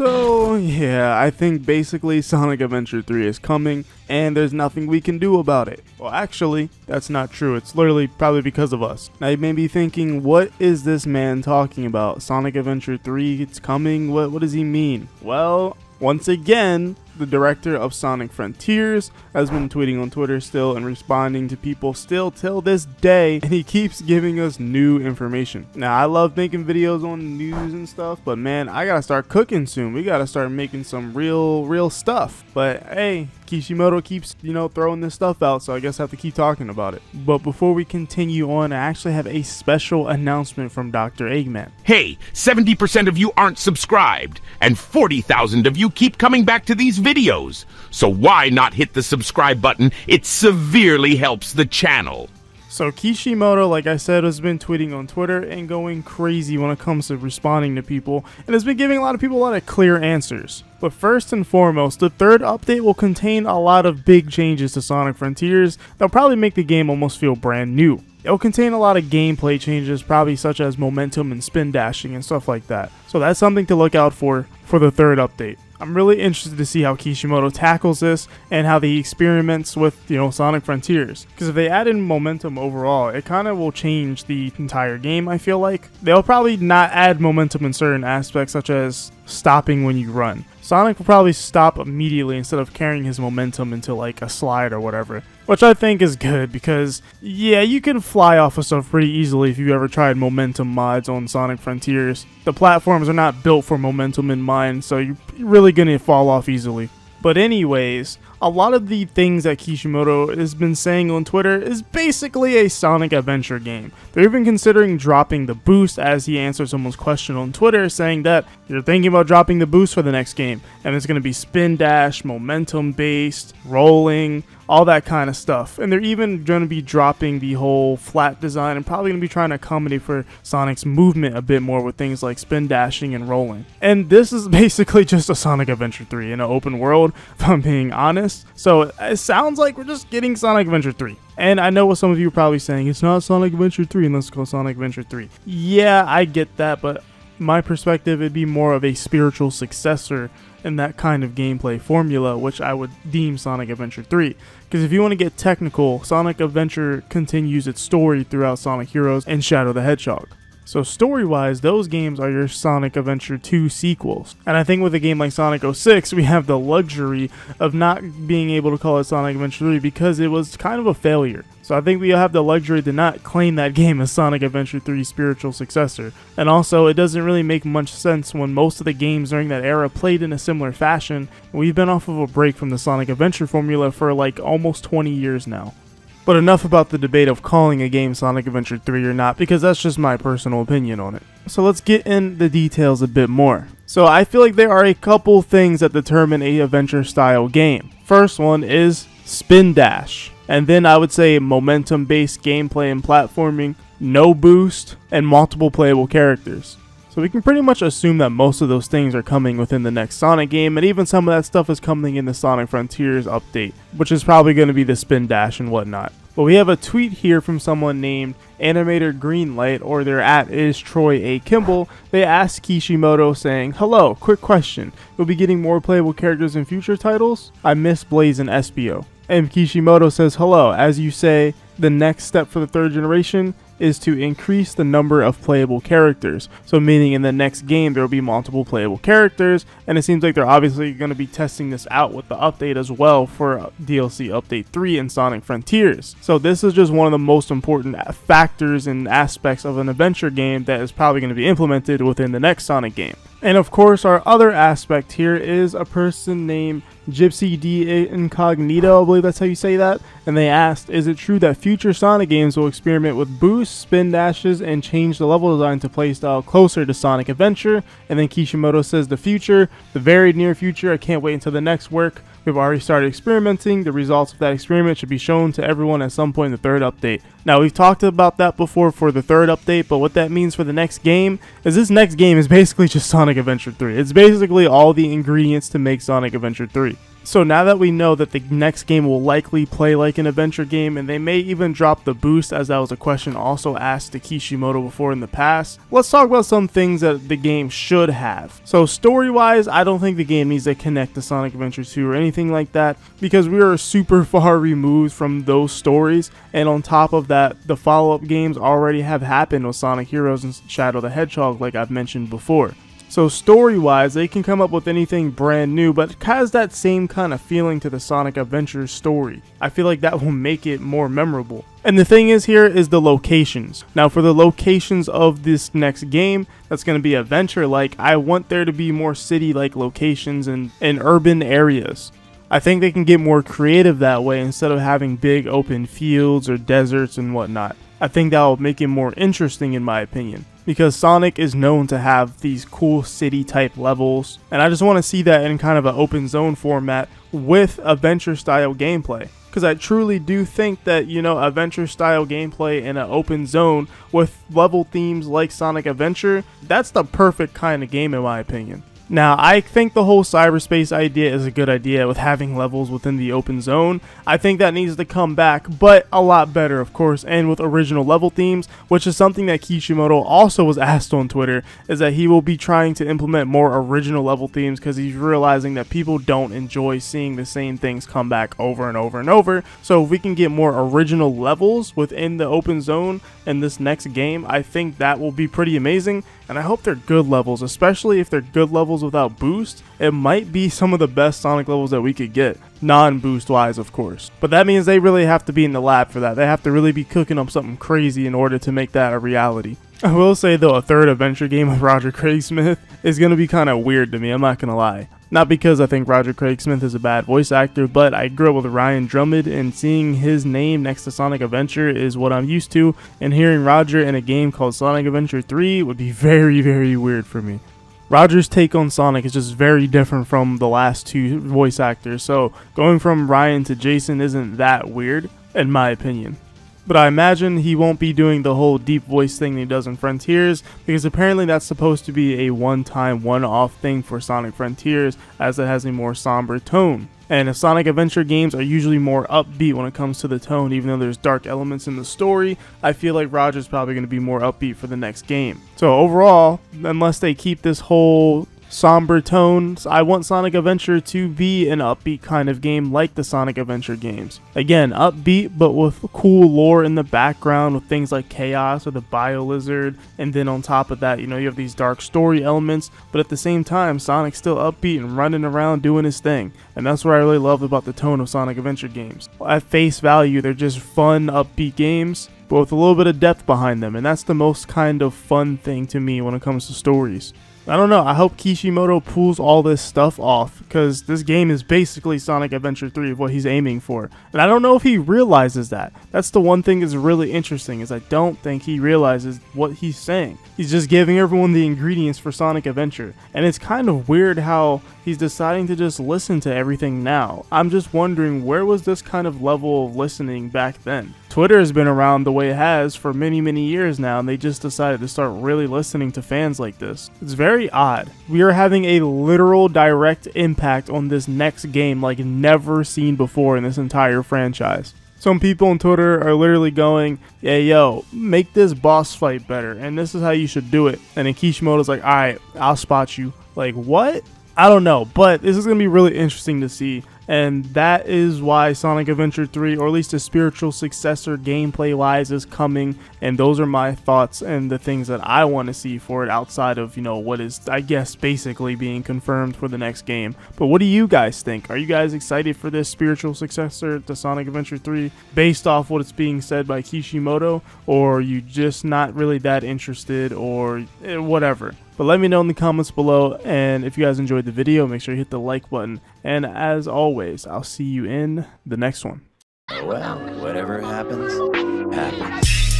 So yeah, I think basically Sonic Adventure 3 is coming and there's nothing we can do about it. Well, actually, that's not true. It's literally probably because of us. Now you may be thinking, what is this man talking about? Sonic Adventure 3, it's coming? What does he mean? Well, once again, the director of Sonic Frontiers has been tweeting on Twitter still and responding to people still till this day, and he keeps giving us new information. Now, I love making videos on news and stuff, but man, I gotta start cooking soon. We gotta start making some real stuff. But hey, Kishimoto keeps, throwing this stuff out, so I guess I have to keep talking about it. But before we continue on, I actually have a special announcement from Dr. Eggman. Hey, 70% of you aren't subscribed, and 40,000 of you keep coming back to these videos. So why not hit the subscribe button? It severely helps the channel. So Kishimoto, like I said, has been tweeting on Twitter and going crazy when it comes to responding to people, and has been giving a lot of people a lot of clear answers. But first and foremost, the third update will contain a lot of big changes to Sonic Frontiers that'll probably make the game almost feel brand new. It'll contain a lot of gameplay changes, probably such as momentum and spin dashing and stuff like that. So that's something to look out for the third update. I'm really interested to see how Kishimoto tackles this and how he experiments with, Sonic Frontiers. Because if they add in momentum overall, it kind of will change the entire game, I feel like. They'll probably not add momentum in certain aspects, such as stopping when you run. Sonic will probably stop immediately instead of carrying his momentum into like a slide or whatever. Which I think is good because, yeah, you can fly off of stuff pretty easily if you ever tried momentum mods on Sonic Frontiers. The platforms are not built for momentum in mind, so you're really going to fall off easily. But anyways, a lot of the things that Kishimoto has been saying on Twitter is basically a Sonic adventure game. They're even considering dropping the boost, as he answered someone's question on Twitter saying that you're thinking about dropping the boost for the next game, and it's going to be spin dash, momentum based, rolling, all that kind of stuff. And they're even going to be dropping the whole flat design and probably going to be trying to accommodate for Sonic's movement a bit more with things like spin dashing and rolling. And this is basically just a Sonic Adventure 3 in an open world, if I'm being honest. So it sounds like we're just getting Sonic Adventure 3. And I know what some of you are probably saying, it's not Sonic Adventure 3 unless it's called Sonic Adventure 3. Yeah, I get that, but my perspective, it'd be more of a spiritual successor in that kind of gameplay formula, which I would deem Sonic Adventure 3. Because if you want to get technical, Sonic Adventure continues its story throughout Sonic Heroes and Shadow the Hedgehog. So story-wise, those games are your Sonic Adventure 2 sequels. And I think with a game like Sonic 06, we have the luxury of not being able to call it Sonic Adventure 3 because it was kind of a failure. So I think we have the luxury to not claim that game as Sonic Adventure 3's spiritual successor. And also, it doesn't really make much sense when most of the games during that era played in a similar fashion. We've been off of a break from the Sonic Adventure formula for like almost 20 years now. But enough about the debate of calling a game Sonic Adventure 3 or not, because that's just my personal opinion on it. So let's get in the details a bit more. So I feel like there are a couple things that determine a adventure style game. First one is spin dash. And then I would say momentum based gameplay and platforming, no boost, and multiple playable characters. So we can pretty much assume that most of those things are coming within the next Sonic game, and even some of that stuff is coming in the Sonic Frontiers update, which is probably going to be the spin dash and whatnot. But we have a tweet here from someone named Animator Greenlight, or their @ is Troy A. Kimball. They asked Kishimoto saying, "Hello, quick question. You'll be getting more playable characters in future titles? I miss Blaze and Espio." And Kishimoto says, "Hello, as you say, the next step for the third generation is to increase the number of playable characters. So meaning in the next game there will be multiple playable characters, and it seems like they're obviously going to be testing this out with the update as well for DLC Update 3 in Sonic Frontiers. So this is just one of the most important factors and aspects of an adventure game that is probably going to be implemented within the next Sonic game. And of course, our other aspect here is a person named Gypsy D Incognito, I believe that's how you say that. And they asked, is it true that future Sonic games will experiment with boosts, spin dashes, and change the level design to playstyle closer to Sonic Adventure? And then Kishimoto says the future, the very near future, I can't wait until the next work. We've already started experimenting. The results of that experiment should be shown to everyone at some point in the third update. Now, we've talked about that before for the third update, but what that means for the next game is this next game is basically just Sonic Adventure 3. It's basically all the ingredients to make Sonic Adventure 3. So now that we know that the next game will likely play like an adventure game, and they may even drop the boost, as that was a question also asked to Kishimoto before in the past, let's talk about some things that the game should have. So story wise, I don't think the game needs to connect to Sonic Adventure 2 or anything like that, because we are super far removed from those stories, and on top of that, the follow-up games already have happened with Sonic Heroes and Shadow the Hedgehog, like I've mentioned before. So story-wise, they can come up with anything brand new, but it has that same kind of feeling to the Sonic Adventure story. I feel like that will make it more memorable. And the thing is here is the locations. Now for the locations of this next game, that's going to be adventure-like, I want there to be more city-like locations and urban areas. I think they can get more creative that way instead of having big open fields or deserts and whatnot. I think that will make it more interesting in my opinion, because Sonic is known to have these cool city type levels, and I just want to see that in kind of an open zone format with adventure style gameplay. Because I truly do think that, you know, adventure style gameplay in an open zone with level themes like Sonic Adventure, that's the perfect kind of game in my opinion. Now, I think the whole cyberspace idea is a good idea with having levels within the open zone. I think that needs to come back, but a lot better, of course, and with original level themes, which is something that Kishimoto also was asked on Twitter, is that he will be trying to implement more original level themes because he's realizing that people don't enjoy seeing the same things come back over and over and over. So if we can get more original levels within the open zone in this next game, I think that will be pretty amazing. And I hope they're good levels, especially if they're good levels without boost. It might be some of the best Sonic levels that we could get, non-boost wise of course. But that means they really have to be in the lab for that. They have to really be cooking up something crazy in order to make that a reality. I will say though, a third adventure game with Roger Craig Smith is going to be kind of weird to me, I'm not going to lie. Not because I think Roger Craig Smith is a bad voice actor, but I grew up with Ryan Drummond, and seeing his name next to Sonic Adventure is what I'm used to, and hearing Roger in a game called Sonic Adventure 3 would be very, very weird for me. Roger's take on Sonic is just very different from the last two voice actors, so going from Ryan to Jason isn't that weird, in my opinion. But I imagine he won't be doing the whole deep voice thing that he does in Frontiers, because apparently that's supposed to be a one-time, one-off thing for Sonic Frontiers, as it has a more somber tone. And if Sonic Adventure games are usually more upbeat when it comes to the tone, even though there's dark elements in the story, I feel like Roger's probably going to be more upbeat for the next game. So overall, unless they keep this whole somber tones, I want Sonic Adventure to be an upbeat kind of game like the Sonic Adventure games. Again, upbeat but with cool lore in the background with things like Chaos or the Bio Lizard, and then on top of that, you know, you have these dark story elements, but at the same time, Sonic's still upbeat and running around doing his thing. And that's what I really love about the tone of Sonic Adventure games. At face value, they're just fun, upbeat games, but with a little bit of depth behind them, and that's the most kind of fun thing to me when it comes to stories. I don't know, I hope Kishimoto pulls all this stuff off, because this game is basically Sonic Adventure 3 of what he's aiming for. And I don't know if he realizes that. That's the one thing that's really interesting, is I don't think he realizes what he's saying. He's just giving everyone the ingredients for Sonic Adventure. And it's kind of weird how he's deciding to just listen to everything now. I'm just wondering, where was this kind of level of listening back then? Twitter has been around the way it has for many, many years now, and they just decided to start really listening to fans like this. It's very odd. We are having a literal direct impact on this next game like never seen before in this entire franchise. Some people on Twitter are literally going, yeah, yo, make this boss fight better, and this is how you should do it. And then Kishimoto's like, alright, I'll spot you. Like, what? I don't know, but this is going to be really interesting to see. And that is why Sonic Adventure 3, or at least a spiritual successor gameplay wise, is coming. And those are my thoughts and the things that I want to see for it outside of, you know, what is, I guess, basically being confirmed for the next game. But what do you guys think? Are you guys excited for this spiritual successor to Sonic Adventure 3 based off what it's being said by Kishimoto? Or are you just not really that interested, or whatever? But let me know in the comments below, and if you guys enjoyed the video, make sure you hit the like button. And as always, I'll see you in the next one. Well, whatever happens, happens.